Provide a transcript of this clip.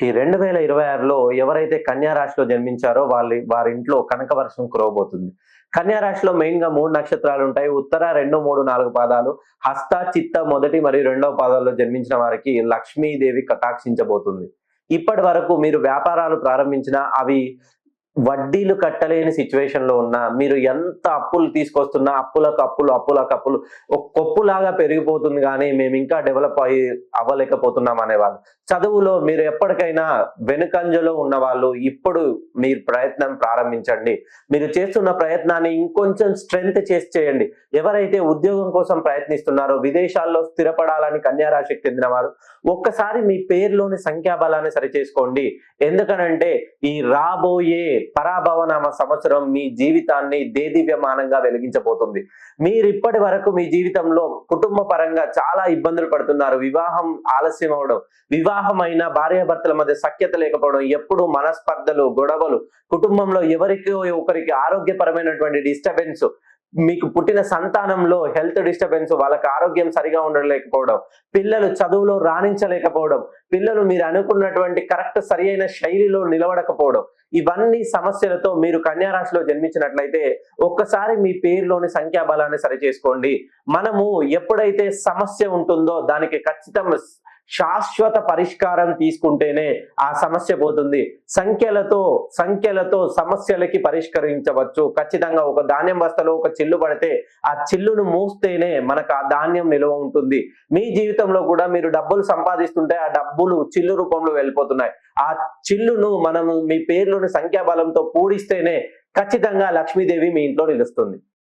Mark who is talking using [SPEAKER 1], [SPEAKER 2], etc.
[SPEAKER 1] ఈ 2026లో ఎవరైతే కన్యా రాశిలో జన్మించారో వారింట్లో కనక వర్షం కురవబోతుంది. కన్యా రాశిలో మెయిన్‌గా 3 నక్షత్రాలుంటాయి. ఉత్తర 2, 3, 4 పాదాలు, హస్త, చిత్త మొదటి మరియు రెండవ పాదాల్లో జన్మించిన వారికి లక్ష్మీదేవి కటాక్షించబోతుంది. ఇప్పటి వరకు మీరు వ్యాపారాలు ప్రారంభించినా అవి వడ్డీలు కట్టలేని సిట్యుయేషన్‌లో ఉన్నా, మీరు ఎంత అప్పులు తీసుకొస్తున్నా అప్పులకు అప్పులు, అప్పులకు అప్పులు ఒక కొప్పులాగా పెరిగిపోతుంది గానీ, మేమింకా డెవలప్ అవ్వలేకపోతున్నాం అనేవాళ్ళు. చదువులో మీరు ఎప్పటికైనా వెనుకంజలో ఉన్నవాళ్ళు ఇప్పుడు మీరు ప్రయత్నం ప్రారంభించండి. మీరు చేస్తున్న ప్రయత్నాన్ని ఇంకొంచెం స్ట్రెంత్ చేసి చేయండి. ఎవరైతే ఉద్యోగం కోసం ప్రయత్నిస్తున్నారో, విదేశాల్లో స్థిరపడాలని కన్యా రాశికి చెందినవారు ఒక్కసారి మీ పేరులోని సంఖ్యాబలాన్ని సరిచేసుకోండి. ఎందుకనంటే ఈ రాబోయే పరాభవనామ సంవత్సరం మీ జీవితాన్ని దేదీప్యమానంగా వెలిగించబోతుంది. మీరిప్పటి వరకు మీ జీవితంలో కుటుంబ పరంగా చాలా ఇబ్బందులు పడుతున్నారు. వివాహం ఆలస్యం అవడం, వివాహమైన భార్యాభర్తల మధ్య సఖ్యత లేకపోవడం, ఎప్పుడు మనస్పర్ధలు, గొడవలు, కుటుంబంలో ఎవరికో ఒకరికి ఆరోగ్యపరమైనటువంటి డిస్టర్బెన్స్, మీకు పుట్టిన సంతానంలో హెల్త్ డిస్టర్బెన్స్, వాళ్ళకి ఆరోగ్యం సరిగా ఉండలేకపోవడం, పిల్లలు చదువులో రాణించలేకపోవడం, పిల్లలు మీరు అనుకున్నటువంటి కరెక్ట్ సరియైన శైలిలో నిలబడకపోవడం, ఇవన్నీ సమస్యలతో మీరు కన్యా రాశిలో జన్మించినట్లయితే ఒక్కసారి మీ పేరులోని సంఖ్యాబలాన్ని సరిచేసుకోండి. మనము ఎప్పుడైతే సమస్య ఉంటుందో దానికి ఖచ్చితంగా శాశ్వత పరిష్కారం తీసుకుంటేనే ఆ సమస్య పోతుంది. సంఖ్యలతో సమస్యలకి పరిష్కరించవచ్చు. ఖచ్చితంగా ఒక ధాన్యం బస్తాలో ఒక చిల్లు పడితే ఆ చిల్లును మూస్తేనే మనకు ఆ ధాన్యం నిల్వ ఉంటుంది. మీ జీవితంలో కూడా మీరు డబ్బులు సంపాదిస్తుంటే ఆ డబ్బులు చిల్లు రూపంలో వెళ్ళిపోతున్నాయి. ఆ చిల్లును మనము మీ పేరులోని సంఖ్యాబలంతో పూడిస్తేనే ఖచ్చితంగా లక్ష్మీదేవి మీ ఇంట్లో నిలుస్తుంది.